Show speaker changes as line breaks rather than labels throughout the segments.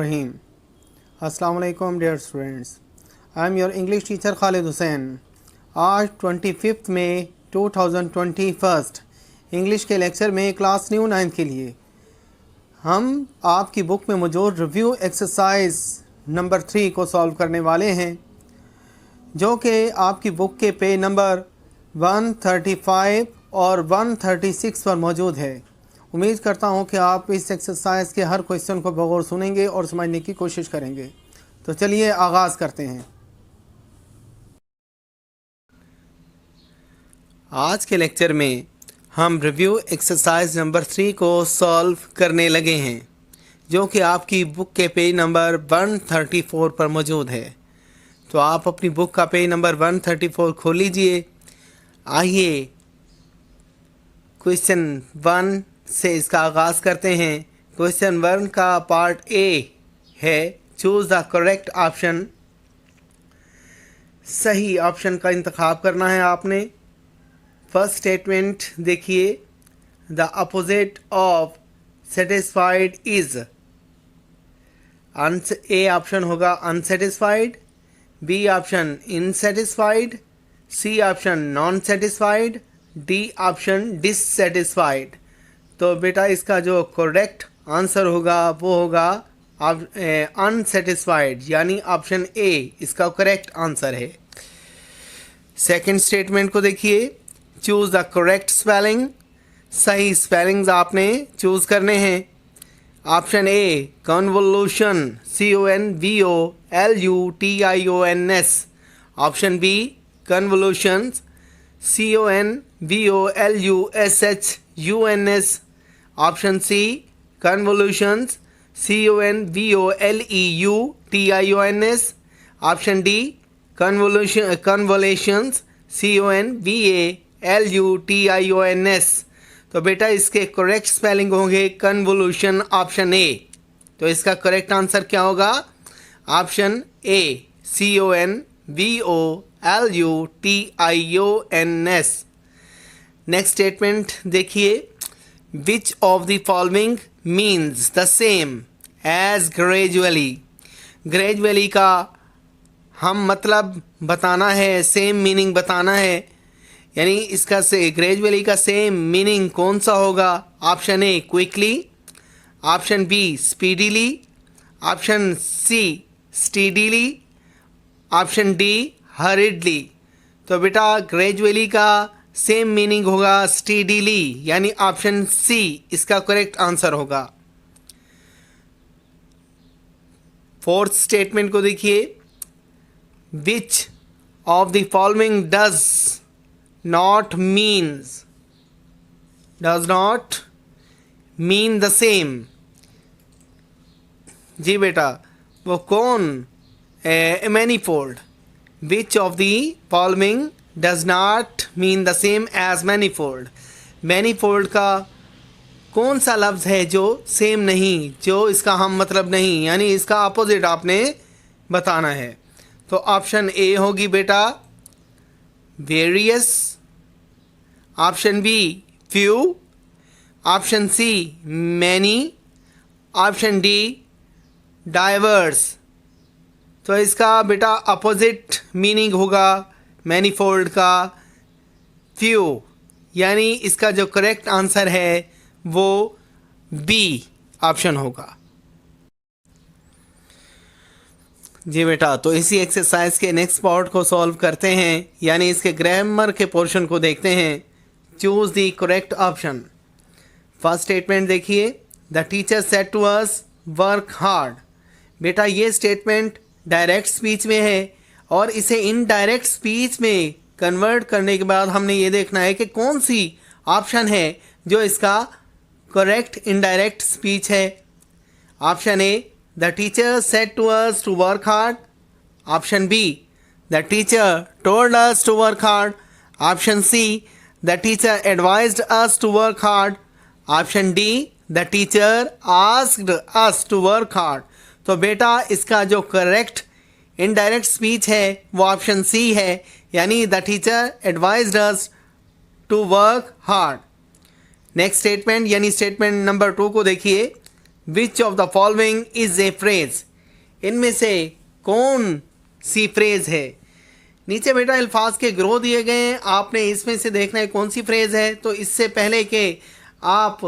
Bismillahirrahmanirrahim. अस्सलाम वालेकुम dear students, I am your English teacher Khalid Hussain. आज 25 मई 2021 इंग्लिश के लेक्चर में क्लास न्यू 9 के लिए हम आपकी बुक में मौजूद रिव्यू एक्सरसाइज नंबर 3 को सॉल्व करने वाले हैं, जो कि आपकी बुक के पेज नंबर 135 और 136 पर मौजूद है। उम्मीद करता हूं कि आप इस एक्सरसाइज के हर क्वेश्चन को बगौर सुनेंगे और समझने की कोशिश करेंगे। तो चलिए आगाज़ करते हैं। आज के लेक्चर में हम रिव्यू एक्सरसाइज नंबर 3 को सॉल्व करने लगे हैं, जो कि आपकी बुक के पेज नंबर 134 पर मौजूद है। तो आप अपनी बुक का पेज नंबर 134 खोल लीजिए। आइए क्वेश्चन 1 से इसका आगाज़ करते हैं। क्वेश्चन 1 का पार्ट ए है, चूज़ द करेक्ट ऑप्शन। सही ऑप्शन का इंतखाब करना है आपने। फर्स्ट स्टेटमेंट देखिए, the opposite of satisfied is. A option होगा unsatisfied, B option insatisfied, C option non satisfied, D option dissatisfied. तो बेटा इसका जो करेक्ट आंसर होगा वो होगा अनसेटिस्फाइड, यानी ऑप्शन ए इसका करेक्ट आंसर है। सेकंड स्टेटमेंट को देखिए, चूज़ द करेक्ट स्पेलिंग। सही स्पेलिंग्स आपने चूज़ करने हैं। Option A convolution, CONVOLUTIONS। Option B convolutions, CONVOLUSHUNS। Option C convolutions, CONVOLEUTIONS। Option D convolutions, CONVALUTIONS। तो बेटा इसके करेक्ट स्पेलिंग होंगे कन्वोल्यूशन, ऑप्शन ए। तो इसका करेक्ट आंसर क्या होगा? Option A, CONVOLUTIONS। Next statement देखिए, which of the following means the same as gradually. Gradually का हम मतलब बताना है, सेम मीनिंग बताना है, यानी इसका से ग्रेजुअली का सेम मीनिंग कौन सा होगा? Option A quickly, option B speedily, option C steadily, option D hurriedly. तो बेटा ग्रेजुअली का सेम मीनिंग होगा स्टीडीली, यानी ऑप्शन सी इसका करेक्ट आंसर होगा। फोर्थ स्टेटमेंट को देखिए, which of the following does not mean the same. जी बेटा वो कौन manifold, which of the following does not mean the same as manifold. Manifold का कौन सा लफ्ज़ है जो सेम नहीं, जो इसका हम मतलब नहीं, यानी इसका अपोजिट आपने बताना है। तो ऑप्शन ए होगी बेटा various, option be few, option see many, option D diverse. तो इसका बेटा अपोजिट मीनिंग होगा मैनीफोल्ड का फ्यू, यानी इसका जो करेक्ट आंसर है वो बी ऑप्शन होगा। जी बेटा, तो इसी एक्सरसाइज के नेक्स्ट पार्ट को सॉल्व करते हैं, यानी इसके ग्रामर के पोर्शन को देखते हैं। Choose the correct option. First statement देखिए, the teacher said to us work hard. बेटा ये स्टेटमेंट डायरेक्ट स्पीच में है और इसे इनडायरेक्ट स्पीच में कन्वर्ट करने के बाद हमने ये देखना है कि कौन सी ऑप्शन है जो इसका करेक्ट इनडायरेक्ट स्पीच है। Option A, the teacher said to us to work hard. Option B, the teacher told us to work hard. Option C, the teacher advised us to work hard. Option D, the teacher asked us to work hard. तो बेटा इसका जो correct indirect speech है वो option C है, यानी the teacher advised us to work hard. Next statement यानी statement number 2 को देखिए, which of the following is a phrase, इनमें से कौन सी फ्रेज है। नीचे बेटा अल्फाज के ग्रो दिए गए हैं, आपने इसमें से देखना है कौन सी फ्रेज है। तो इससे पहले कि आप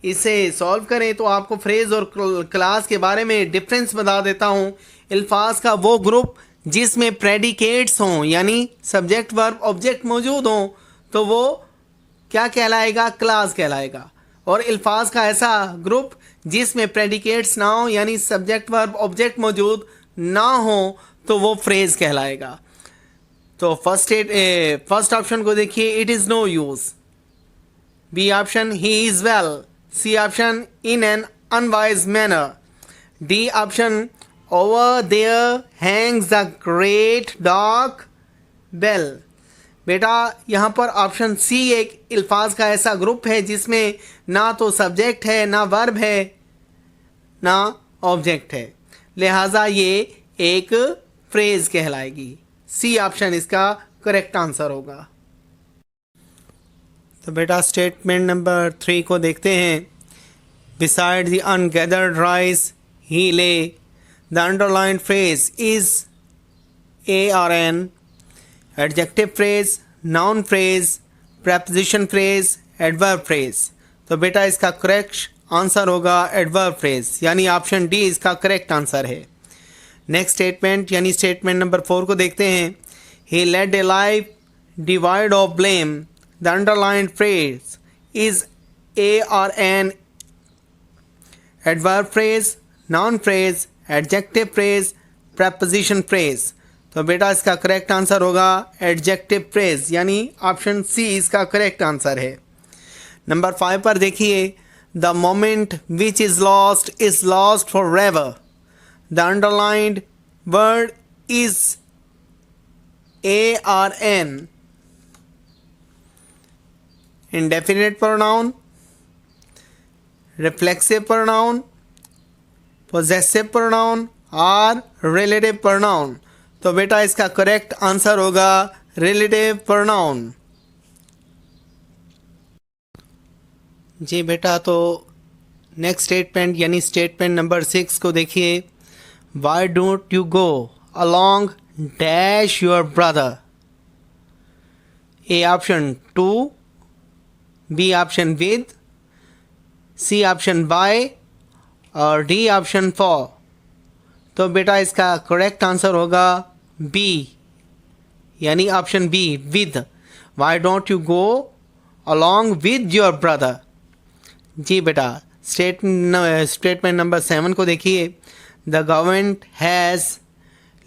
इसे सॉल्व करें तो आपको फ्रेज और क्लास के बारे में डिफरेंस बता देता हूँ। अल्फाज का वो ग्रुप जिसमें प्रेडिकेट्स हों यानी सब्जेक्ट वर्ब ऑब्जेक्ट मौजूद हों तो वो क्या कहलाएगा, क्लास कहलाएगा। और अल्फाज का ऐसा ग्रुप जिसमें प्रेडिकेट्स ना हो यानी सब्जेक्ट वर्ब ऑब्जेक्ट मौजूद ना हो तो वो फ्रेज कहलाएगा। तो फर्स्ट ऑप्शन को देखिए, it is no use. B option, he is well. C option, in an unwise manner. D option, over there hangs the great dark bell. बेटा यहाँ पर ऑप्शन सी एक अल्फाज का ऐसा ग्रुप है जिसमें ना तो सब्जेक्ट है, ना वर्ब है, ना ऑब्जेक्ट है, लिहाजा ये एक फ्रेज कहलाएगी। सी ऑप्शन इसका करेक्ट आंसर होगा। तो बेटा स्टेटमेंट नंबर 3 को देखते हैं। Beside the ungathered rice he lay, the underline phrase is a or an, adjective phrase, noun phrase, preposition phrase, adverb phrase. तो बेटा इसका करेक्ट आंसर होगा एडवर्ब फ्रेज, यानी ऑप्शन डी इसका करेक्ट आंसर है। नेक्स्ट स्टेटमेंट यानी statement number 4 को देखते हैं। He led a life devoid of blame, the underline phrase is a or an, adverb phrase, noun phrase, adjective phrase, preposition phrase. तो बेटा इसका करेक्ट आंसर होगा एडजेक्टिव फ्रेज, यानी ऑप्शन सी इसका करेक्ट आंसर है। नंबर 5 पर देखिए, the moment which is lost for ever, the underlined word is a or an, indefinite pronoun, reflexive pronoun, possessive pronoun और रिलेटिव प्रोनाउन। तो बेटा इसका करेक्ट आंसर होगा रिलेटिव प्रोनाउन। जी बेटा, तो नेक्स्ट स्टेटमेंट यानी स्टेटमेंट नंबर 6 को देखिए। Why don't you go along dash your brother. A option to, B option with, C option by और डी ऑप्शन फॉर। तो बेटा इसका करेक्ट आंसर होगा बी, यानी option B with. Why don't you go along with your brother. जी बेटा, statement number 7 को देखिए। The government has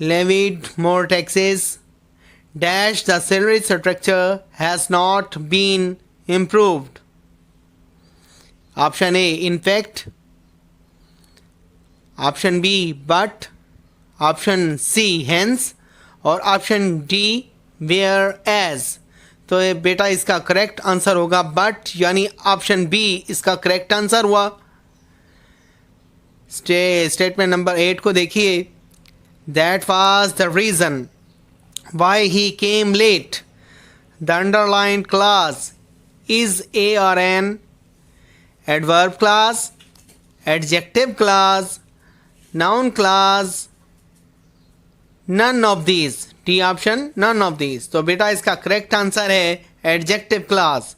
levied more taxes dash the salary structure has not been improved. Option A in fact, option B but, option C hence और option D whereas. तो ये बेटा इसका correct answer होगा but, यानी option B इसका correct answer हुआ। Statement number 8 को देखिए। That was the reason why he came late, the underline clause is a or an, adverb clause, adjective clause, noun class, none of these। D option none of these। तो बेटा इसका correct answer है adjective clause,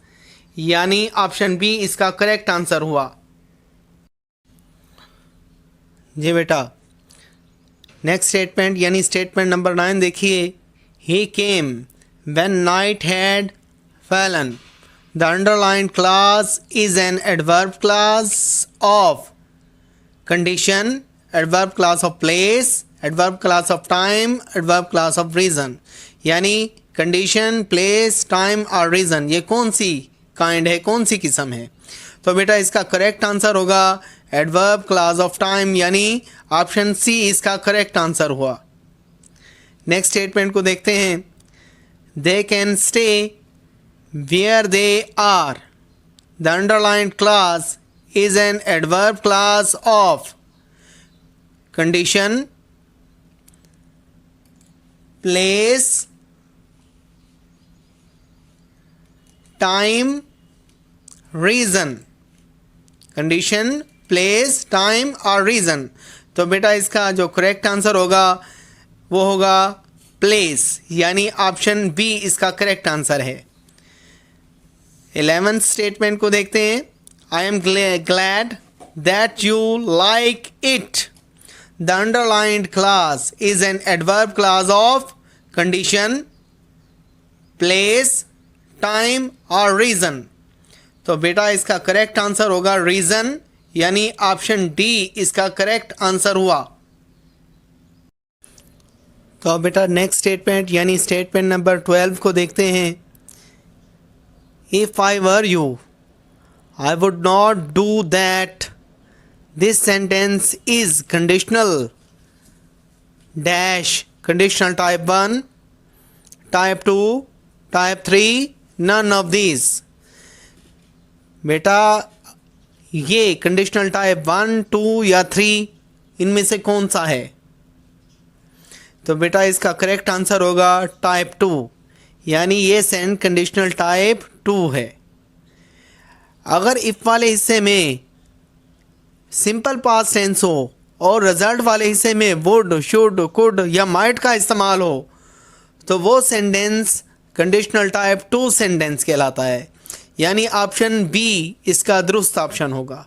यानी option B इसका correct answer हुआ। जी बेटा, next statement यानी स्टेटमेंट नंबर 9 देखिए। He came when night had fallen, the underline clause is an adverb clause of condition, adverb clause of place, adverb clause of time, adverb clause of reason. यानी condition, place, time और reason ये कौन सी kind है, कौन सी किस्म है। तो बेटा इसका करेक्ट आंसर होगा एडवर्ब क्लास ऑफ टाइम, यानी ऑप्शन सी इसका करेक्ट आंसर हुआ। नेक्स्ट स्टेटमेंट को देखते हैं। They can stay where they are, the underline clause is an adverb clause of condition, place, time, reason. Condition, place, time और reason. तो बेटा इसका जो करेक्ट आंसर होगा वो होगा प्लेस, यानी ऑप्शन बी इसका करेक्ट आंसर है। 11th स्टेटमेंट को देखते हैं। I am glad that you like it. The underlined class is an adverb clause of condition, place, time और रीज़न। तो बेटा इसका करेक्ट आंसर होगा रीज़न, यानी ऑप्शन डी इसका करेक्ट आंसर हुआ। तो अब बेटा नेक्स्ट स्टेटमेंट यानी स्टेटमेंट नंबर 12 को देखते हैं। If I were you I would not do that. This sentence is conditional dash conditional type 1, type 2, type 3, none of this. बेटा ये कंडीशनल टाइप 1, 2 या 3 इनमें से कौन सा है? तो बेटा इसका करेक्ट आंसर होगा टाइप 2, यानी ये सेंट कंडीशनल टाइप 2 है। अगर इफ वाले हिस्से में सिंपल पास्ट टेंस हो और रिजल्ट वाले हिस्से में वुड, शुड, कुड या माइट का इस्तेमाल हो तो वो सेंटेंस कंडीशनल टाइप 2 सेंटेंस कहलाता है, यानी ऑप्शन बी इसका दुरुस्त ऑप्शन होगा।